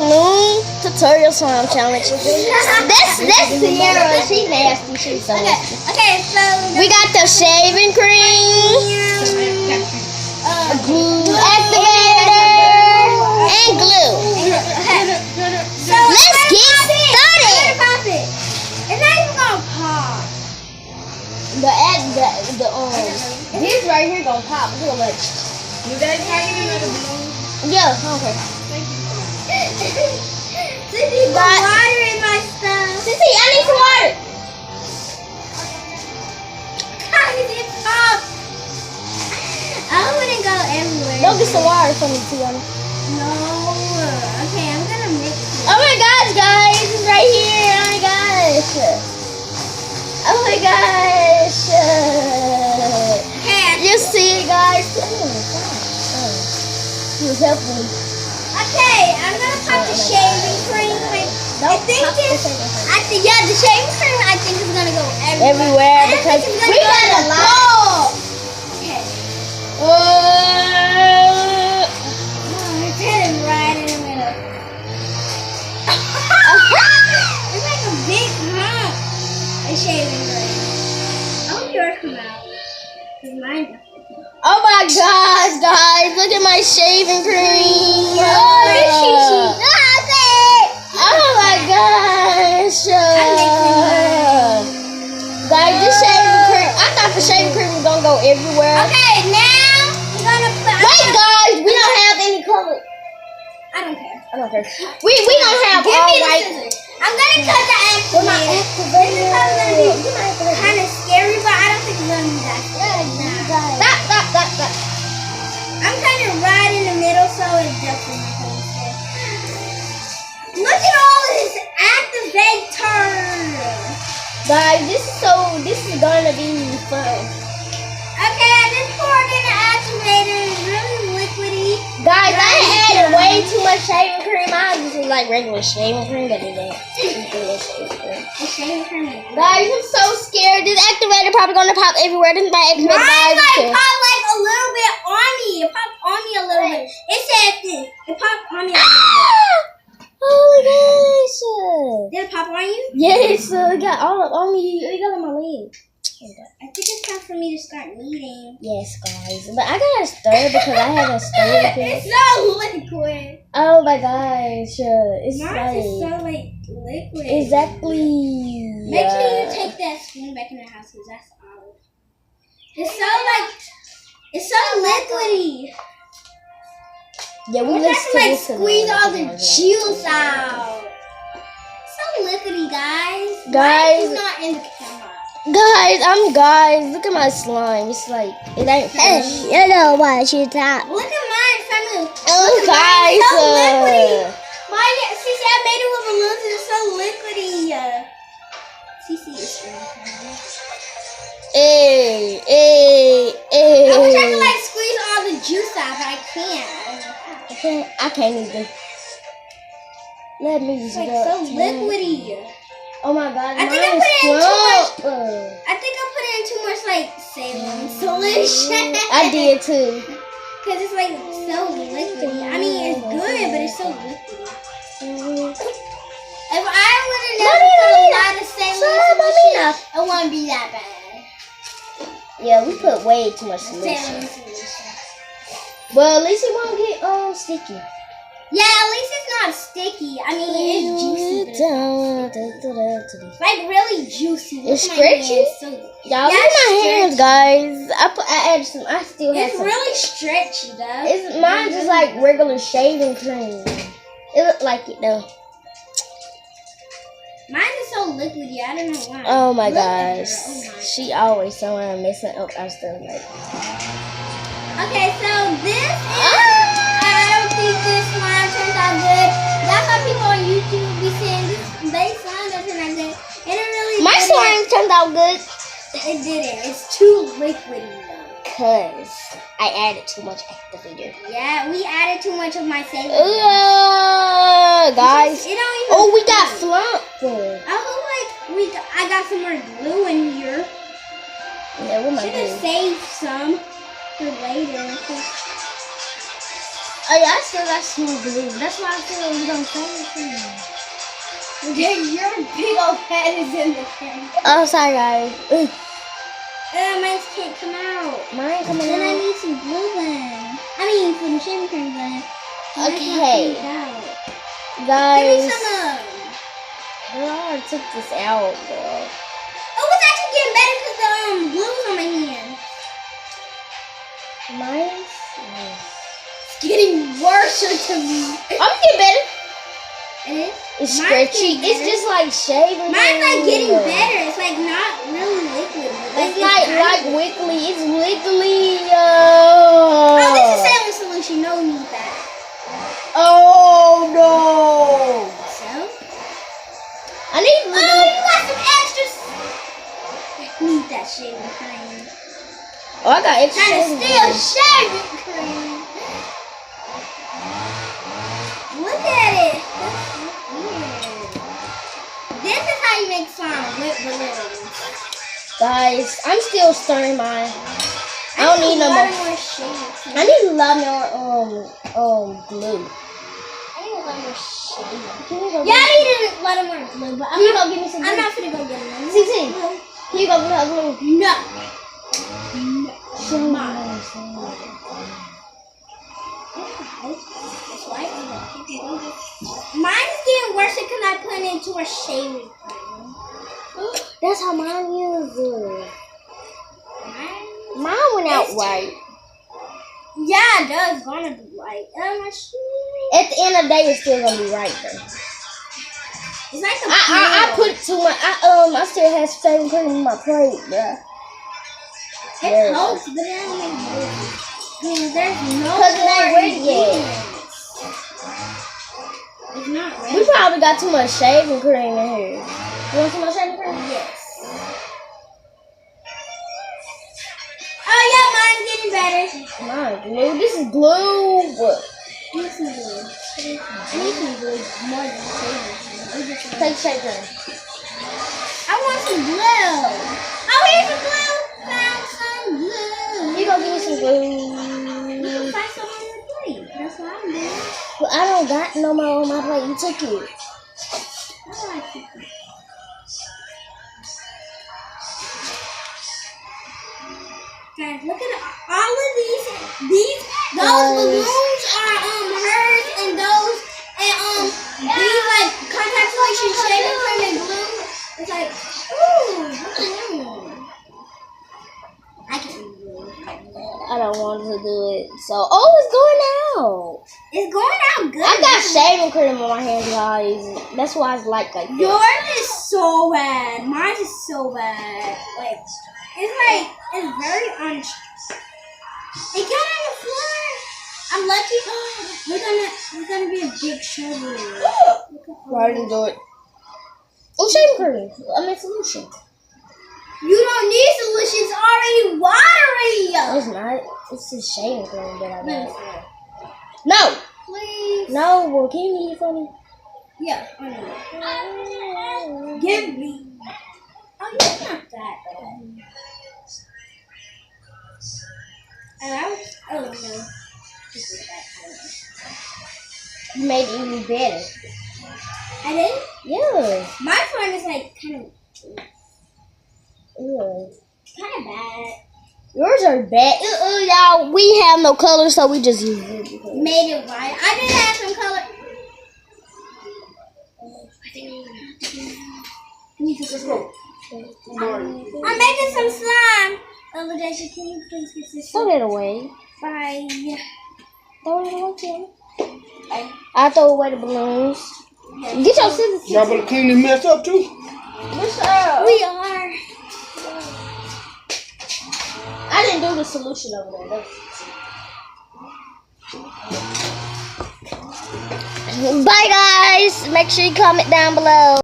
balloon tutorial slime challenge. That's Sierra. She nasty. She's so nasty. Okay, so We got the shaving cream, glue activator, and glue. So Let's get started. Pop it. It's not even gonna pop. This right here gonna pop. We're gonna let You guys having another balloon? yeah, okay. Sissy, put water in my stuff. Sissy, I need some water. Guys, it's pop. I wouldn't go everywhere. Go get some water for me, Tiana. No. Okay, I'm gonna mix it. Oh my gosh, guys, it's right here. Oh my gosh. Oh my gosh. Okay, You see it, guys? Oh my gosh. He was helping me. okay, I'm gonna pop the shaving cream. I think Pop the it's. shaving cream. I think the shaving cream. I think is gonna go everywhere. Everywhere I don't because think it's gonna we go got in a the lot. bowl. Okay. It's hitting right in the middle. It's like a big hump. The shaving cream. I hope yours come out. Cause mine doesn't. Oh my gosh, guys, look at my shaving cream. Oh my gosh. Guys, this shaving cream, I thought the shaving cream was gonna go everywhere. Okay, now we're gonna put. Wait, guys, we don't have any color. I don't care. I don't care. We don't have Give all me the white. scissors. I'm gonna cut the We're not activator. This is probably gonna be activated. kind of scary, but I don't think it's gonna be that scary. Stop. I'm kind of right in the middle, so it's definitely not gonna be scary. Look at all this activator. Guys, this is gonna be fun. Okay, I just poured in the activator. It's really liquidy. Guys, I added way too much shaving cream. I just was like regular shaving cream, but it ain't. The shaving cream is Guys, I'm so scared. This activator probably gonna pop everywhere. This is my activator, Mine guys. like popped like a little bit on me. It popped on me a little bit. It said this. It popped on me a little bit. Oh my gosh. Did it pop on you? Yes, it got all up on me. It got on my leg. I think it's time for me to start kneading. Yes, guys. But I gotta stir because I haven't stirred it. It's so liquid. Oh my gosh. It's Mine is so like like liquid. exactly. Make sure you take that spoon back in the house because that's olive. It's so liquidy. Yeah, we We're listen trying to to like this squeeze all the juice. juice out. So liquidy, guys. Guys. Mine is not in the camera. Guys, look at my slime. It's like, it ain't finished. You know what you thought. Look at mine, family. Oh, Look at mine, guys. it's so liquidy. Mine, Cece, I made it with balloons and it's so liquidy. Cece is Hey. I wish I could like squeeze all the juice out, but I can't. I can't either. Let me It's just like go. so liquidy. Oh my god, I think I mine put it in is too plump. I think I put in too much like saline solution. I did too. Cause it's like so liquidy. I mean, it's good, but it's so liquidy. If I would have never put a lot of saline solution, it wouldn't be that bad. Yeah, we put way too much Saline solution. solution. Well, at least it won't get sticky. Yeah, at least it's not sticky. I mean, it's juicy. It's like really juicy. Look It's at my hands. stretchy? So, Y'all, Yeah, look at my it's hands, guys. I added some. I still have it's some. really stretchy, though. It's mine just like regular shaving cream. It look like it though. Mine is so liquidy. I don't know why. Oh my Look at her. gosh, Oh my. she always somewhere messing up our stuff. Like, Okay, so this is. I don't think this slime turns out good. That's how people on YouTube be saying this. They slime doesn't turn out good. And it really my didn't. slime turned out good It didn't. It's too liquidy though. because I added too much activator. Yeah, we added too much of my saving. Guys. It don't even. Oh, we got flump. I look like I got some more glue in here. Yeah, what am I Should have doing? saved some for later. Oh yeah, I still got some glue. That's why I feel we don't say anything. Your big old head is in the camera. Oh, sorry guys. Mine can't come out. Mine coming Then I out. need some glue then. I mean, some shaving cream then. Okay. Give me Guys. some of. Girl, I took this out, girl. Oh, it's actually getting better because the glue's on my hand. Mine's It's getting worse to me. I'm getting better. It is? It's Mine's stretchy. getting It's better. just like shaving. Mine's like getting cream. better. It's like not really liquid. It's not like wiggly. It's wiggly. Oh, this is saline solution. No need that. Oh no! So? I need Oh, little. you got some extras. Need that shaving cream. Oh, I got extra. Trying to shaving steal cream. shaving cream. Look at it. That's so weird. This is how you make slime with balloons. Guys, I'm still stirring mine. I don't need no more. more shaving cream. I need a lot more glue. I need a lot more shaving. Can you go Yeah, I get need a lot of more glue, but Can you go give me some glue? I'm not gonna go get it. CC, can you go get her glue? No. Show Mine. me. Mine is getting worse because I put it into a shaving cream. That's how mine is. Mine went out white. Yeah, it does. Gonna be white. My shit. At the end of the day, it's still gonna be right though. It's like a I put too much. I still have shaving cream in my plate, bruh. It helps, but it doesn't make good. I mean, there's no. Cause it ain't ready yet. It's not ready. We probably got too much shaving cream in here. You want too much shaving cream? Yes. Oh yeah, mine's getting better. Mine glue. This is glue. I need some glue. I need some glue more than shaving cream. Take shaving cream. I want some glue. Oh, here's some glue. Found some glue. You gonna give me some glue? You can find some on your plate. That's what I'm doing. Well, I don't got no more on my plate. You took it. I like it. Guys, look at all of these. Those balloons are hers, and those these like contact solution shaving cream and glue. It's like ooh. I can't do it. I don't want to do it. So, it's going out. It's going out good. I got shaving cream on my hands, guys. That's why it's like that. Yours is so bad. Mine is so bad. Like it's very It got on the floor. I'm lucky. We're gonna be a big shovel. Why didn't do it? Oh, shaving cream. I mean solution. You don't need solution. It's already watery. It's not. It's just shaving cream that I got. Please. No. Please. No. Well, can you need it for me? Yeah. I know. Give me. Oh, it's not that bad. Oh no. This is that kind. You made it even better. I did? Yeah. My friend is like kind of Yeah. bad. Yours are bad. Y'all, we have no color, so we just use it. Made it white. I did have some color. I'm making some slime. Daisy, can you please get this? Throw that away. Bye. Throw it away, Kim. I throw away the balloons. Get your scissors. Y'all better clean this mess up too. What's up? We are. I didn't do the solution over there. Bye, guys. Make sure you comment down below.